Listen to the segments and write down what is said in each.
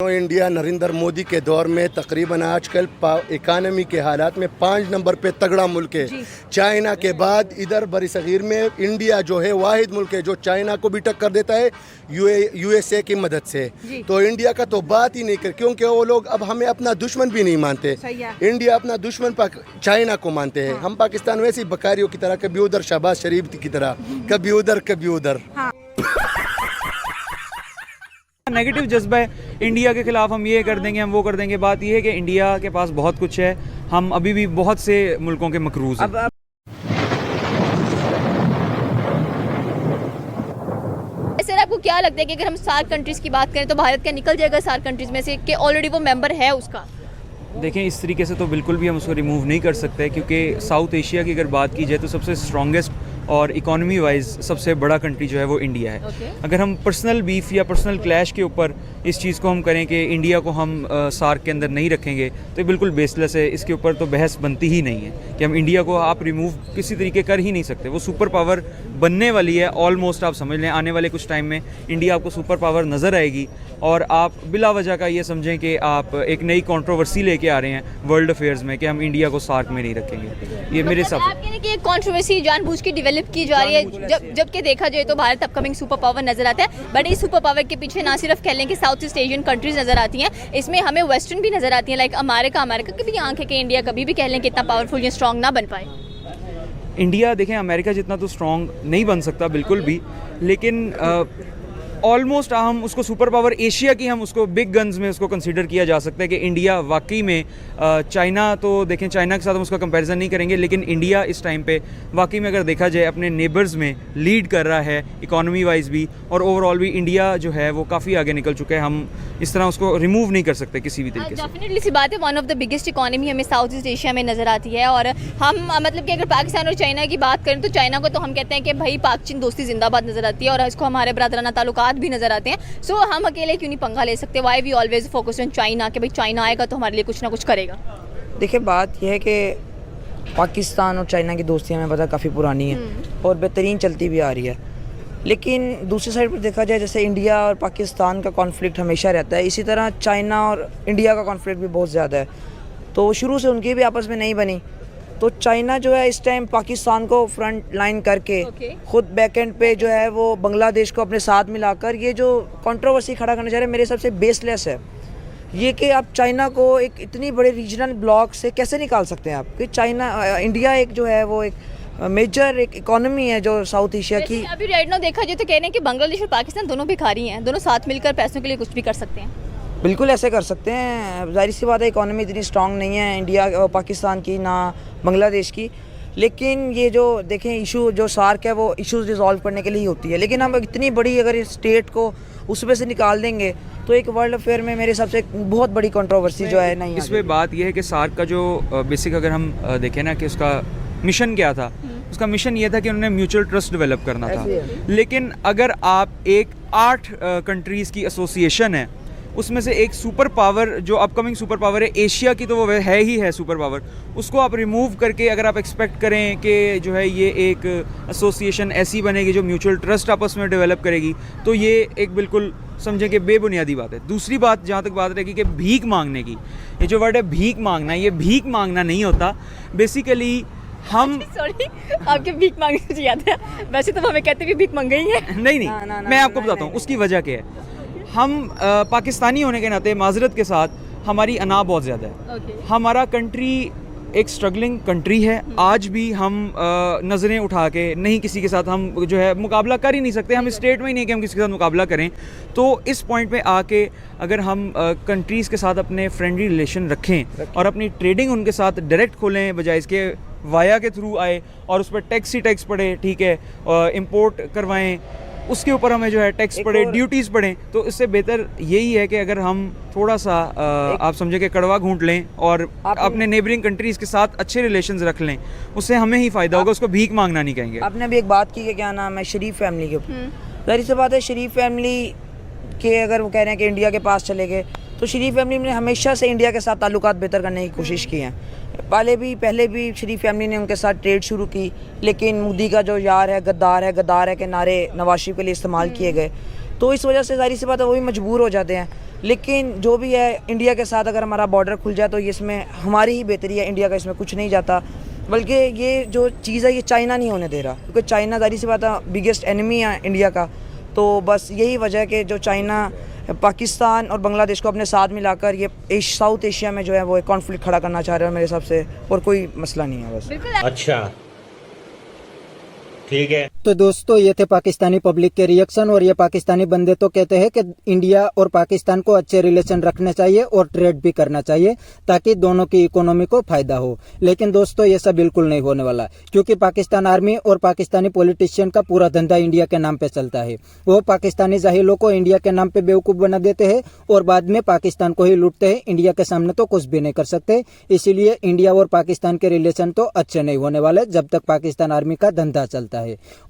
हूँ इंडिया नरेंद्र मोदी के दौर में तकरीबन आजकल इकानमी के हालात में 5 नंबर पे तगड़ा मुल्क है। चाइना के बाद इधर बरसगीर में इंडिया जो है वाहिद मुल्क है जो चाइना को भी टक्कर देता है यूएसए की मदद से। तो इंडिया का तो बात ही नहीं कर, क्योंकि वो लोग अब हमें अपना दुश्मन भी नहीं मानते। इंडिया अपना दुश्मन चाइना को मानते हैं। हम पाकिस्तान वैसे ही बकारियों की तरह, कभी उधर शहबाज शरीफ की तरह, कभी उधर कभी उधर। नेगेटिव जज्बा है इंडिया के खिलाफ, हम ये कर देंगे, हम वो कर देंगे। बात ये है कि इंडिया के पास बहुत कुछ है, हम अभी भी बहुत से मुल्कों के मकरूज हैं। सर आपको क्या लगता है कि अगर हम सार्क कंट्रीज की बात करें तो भारत क्या निकल जाएगा सार्क कंट्रीज में से, कि ऑलरेडी वो मेंबर है उसका? देखें, इस तरीके से तो बिल्कुल भी हम उसको रिमूव नहीं कर सकते, क्योंकि साउथ एशिया की अगर बात की जाए तो सबसे स्ट्रॉन्गेस्ट और इकोनॉमी वाइज सबसे बड़ा कंट्री जो है वो इंडिया है। अगर हम पर्सनल बीफ या पर्सनल क्लैश के ऊपर इस चीज़ को हम करें कि इंडिया को हम सार्क के अंदर नहीं रखेंगे तो ये बिल्कुल बेसलेस है। इसके ऊपर तो बहस बनती ही नहीं है कि हम इंडिया को आप रिमूव किसी तरीके कर ही नहीं सकते। वो सुपर पावर बनने वाली है ऑलमोस्ट, आप समझ लें आने वाले कुछ टाइम में इंडिया आपको सुपर पावर नज़र आएगी और आप बिला वजह का ये समझें कि आप एक नई कंट्रोवर्सी लेके आ रहे हैं वर्ल्ड अफेयर्स में कि हम इंडिया को सार्क में नहीं रखेंगे। ये मेरे हिसाब से आप कह रहे हैं कि एक कंट्रोवर्सी जानबूझ के डेवलप की जा रही है, जबकि देखा जाए तो भारत अपकमिंग सुपर पावर नजर आता है। बट इस सुपर पावर के पीछे ना सिर्फ कह लें कि साउथ ईस्ट एशियन कंट्रीज नजर आती हैं, इसमें हमें वेस्टर्न भी नजर आती हैं, लाइक अमेरिका की भी आंख है कि इंडिया कभी भी कह लें कि इतना पावरफुल या स्ट्रॉन्ग ना बन पाए। इंडिया देखें अमेरिका जितना तो स्ट्रॉन्ग नहीं बन सकता बिल्कुल भी, लेकिन ऑलमोस्ट हम उसको सुपर पावर एशिया की हम उसको बिग गन्स में उसको कंसीडर किया जा सकता है कि इंडिया वाकई में चाइना तो देखें चाइना के साथ हम उसका कंपैरिजन नहीं करेंगे, लेकिन इंडिया इस टाइम पे वाकई में अगर देखा जाए अपने नेबर्स में लीड कर रहा है इकोनॉमी वाइज भी, और ओवरऑल भी इंडिया जो है वो काफ़ी आगे निकल चुका है। हम इस तरह उसको रिमूव नहीं कर सकते किसी भी तरीके से। डेफिनेटली सी बात है, one of the biggest economy हमें साउथ ईस्ट एशिया में नजर आती है। और हम मतलब कि अगर पाकिस्तान और चाइना की बात करें तो चाइना को तो हम कहते हैं कि भाई पाक चीन दोस्ती जिंदाबाद नजर आती है और इसको हमारे बरादराना ताल्लुकात भी नजर आते हैं। सो हम अकेले क्यों नहीं पंगा ले सकते? Why we always focus on China कि भाई चाइना आएगा तो हमारे लिए कुछ ना कुछ करेगा। देखिए बात यह है कि पाकिस्तान और चाइना की दोस्ती हमें पता काफ़ी पुरानी है और बेहतरीन चलती भी आ रही है, लेकिन दूसरी साइड पर देखा जाए जैसे इंडिया और पाकिस्तान का कॉन्फ्लिक्ट हमेशा रहता है, इसी तरह चाइना और इंडिया का कॉन्फ्लिक्ट भी बहुत ज़्यादा है। तो शुरू से उनकी भी आपस में नहीं बनी, तो चाइना जो है इस टाइम पाकिस्तान को फ्रंट लाइन करके खुद बैक एंड पे जो है वो बांग्लादेश को अपने साथ मिलाकर ये जो कंट्रोवर्सी खड़ा करने जा रहे हैं मेरे हिसाब से बेसलेस है। ये कि आप चाइना को एक इतनी बड़े रीजनल ब्लॉक से कैसे निकाल सकते हैं आप, कि चाइना इंडिया एक जो है वो एक मेजर एक इकोनॉमी है जो साउथ एशिया की। अभी राइट नाउ देखा जाए तो कह रहे हैं कि बांग्लादेश और पाकिस्तान दोनों भिखारी हैं, दोनों साथ मिलकर पैसों के लिए कुछ भी कर सकते हैं। बिल्कुल ऐसे कर सकते हैं, जाहिर सी बात है इकोनॉमी इतनी स्ट्रांग नहीं है इंडिया और पाकिस्तान की ना बांग्लादेश की, लेकिन ये जो देखें इशू जो सार्क है वो इश्यूज रिजॉल्व करने के लिए ही होती है। लेकिन हम इतनी बड़ी अगर स्टेट को उसमें से निकाल देंगे तो एक वर्ल्ड अफेयर में मेरे हिसाब से बहुत बड़ी कंट्रोवर्सी जो है नहीं। इसमें बात यह है कि सार्क का जो बेसिक अगर हम देखें ना कि उसका मिशन क्या था, उसका मिशन ये था कि उन्होंने म्यूचुअल ट्रस्ट डेवलप करना था। लेकिन अगर आप एक 8 कंट्रीज़ की एसोसिएशन है, उसमें से एक सुपर पावर जो अपकमिंग सुपर पावर है एशिया की, तो वो है ही है सुपर पावर, उसको आप रिमूव करके अगर आप एक्सपेक्ट करें कि जो है ये एक एसोसिएशन ऐसी बनेगी जो म्यूचुअल ट्रस्ट आपस में डेवलप करेगी, तो ये एक बिल्कुल समझें कि बेबुनियादी बात है। दूसरी बात जहाँ तक बात रहेगी कि भीख मांगने की, ये जो वर्ड है भीख मांगना, ये भीख मांगना नहीं होता। बेसिकली हम सॉरी आपके भीख मांगने से याद है, वैसे तो हमें कहते भी भीख मांग गई है। नहीं, मैं आपको बताता हूँ उसकी वजह क्या है। हम पाकिस्तानी होने के नाते माजरत के साथ हमारी अना बहुत ज़्यादा है। हमारा कंट्री एक स्ट्रगलिंग कंट्री है, आज भी हम नज़रें उठा के नहीं किसी के साथ हम जो है मुकाबला कर ही नहीं सकते। हम स्टेट में ही नहीं कि हम किसी के साथ मुकाबला करें। तो इस पॉइंट पे आके अगर हम कंट्रीज़ के साथ अपने फ्रेंडली रिलेशन रखें और अपनी ट्रेडिंग उनके साथ डायरेक्ट खोलें बजाय इसके वाया के थ्रू आए और उस पर टैक्स ही टैक्स पड़े, ठीक है, इंपोर्ट करवाएं, उसके ऊपर हमें जो है टैक्स पड़े, ड्यूटीज़ पड़े, तो इससे बेहतर यही है कि अगर हम थोड़ा सा आप समझे कि कड़वा घूंट लें और अपने नेबरिंग कंट्रीज़ के साथ अच्छे रिलेशंस रख लें, उससे हमें ही फ़ायदा होगा, उसको भीख मांगना नहीं कहेंगे। आपने अभी एक बात की कि क्या नाम है शरीफ फैमिली के ऊपर, जाहिर सी बात है शरीफ फैमिली के अगर वो कह रहे हैं कि इंडिया के पास चले गए, तो शरीफ फैमिली ने हमेशा से इंडिया के साथ ताल्लुकात बेहतर करने की कोशिश की हैं। पहले भी शरीफ फैमिली ने उनके साथ ट्रेड शुरू की, लेकिन मोदी का जो यार है गद्दार है के नारे नवाज शरीफ के लिए इस्तेमाल किए गए, तो इस वजह से जाहिर सी बात है वो भी मजबूर हो जाते हैं। लेकिन जो भी है, इंडिया के साथ अगर हमारा बॉर्डर खुल जाए तो ये इसमें हमारी ही बेहतरी है, इंडिया का इसमें कुछ नहीं जाता। बल्कि ये जो चीज़ है ये चाइना नहीं होने दे रहा, क्योंकि चाइना जाहिर सी बात है बिगेस्ट एनिमी है इंडिया का। तो बस यही वजह है कि जो चाइना पाकिस्तान और बांग्लादेश को अपने साथ मिलाकर ये साउथ एशिया में जो है वो एक कॉन्फ्लिक्ट खड़ा करना चाह रहे हैं मेरे हिसाब से, और कोई मसला नहीं है बस। अच्छा ठीक है। तो दोस्तों ये थे पाकिस्तानी पब्लिक के रिएक्शन, और ये पाकिस्तानी बंदे तो कहते हैं कि इंडिया और पाकिस्तान को अच्छे रिलेशन रखने चाहिए और ट्रेड भी करना चाहिए ताकि दोनों की इकोनॉमी को फायदा हो। लेकिन दोस्तों ये सब बिल्कुल नहीं होने वाला, क्योंकि पाकिस्तान आर्मी और पाकिस्तानी पॉलिटिशियन का पूरा धंधा इंडिया के नाम पे चलता है। वो पाकिस्तानी जाहिलों को इंडिया के नाम पे बेवकूफ बना देते हैं और बाद में पाकिस्तान को ही लूटते हैं। इंडिया के सामने तो कुछ भी नहीं कर सकते। इसीलिए इंडिया और पाकिस्तान के रिलेशन तो अच्छे नहीं होने वाले जब तक पाकिस्तान आर्मी का धंधा चलता है।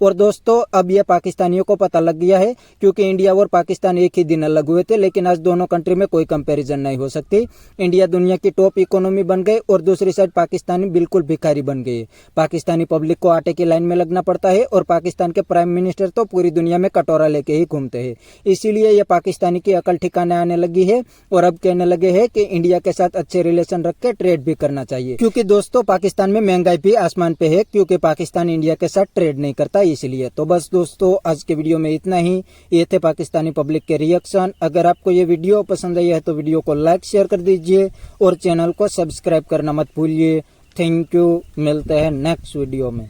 और दोस्तों अब ये पाकिस्तानियों को पता लग गया है, क्योंकि इंडिया और पाकिस्तान एक ही दिन अलग हुए थे, लेकिन आज दोनों कंट्री में कोई कंपैरिजन नहीं हो सकती। इंडिया दुनिया की टॉप इकोनॉमी बन गई और दूसरी साइड पाकिस्तानी बिल्कुल भिखारी बन गए। पाकिस्तानी पब्लिक को आटे की लाइन में लगना पड़ता है और पाकिस्तान के प्राइम मिनिस्टर तो पूरी दुनिया में कटोरा लेके ही घूमते हैं। इसीलिए ये पाकिस्तानी की अकल ठिकाने आने लगी है और अब कहने लगे हैं कि इंडिया के साथ अच्छे रिलेशन रख के ट्रेड भी करना चाहिए, क्योंकि दोस्तों पाकिस्तान में महंगाई भी आसमान पे है, क्योंकि पाकिस्तान इंडिया के साथ ट्रेड नहीं करता इसलिए। तो बस दोस्तों आज के वीडियो में इतना ही। ये थे पाकिस्तानी पब्लिक के रिएक्शन। अगर आपको ये वीडियो पसंद आई है तो वीडियो को लाइक शेयर कर दीजिए और चैनल को सब्सक्राइब करना मत भूलिए। थैंक यू, मिलते हैं नेक्स्ट वीडियो में।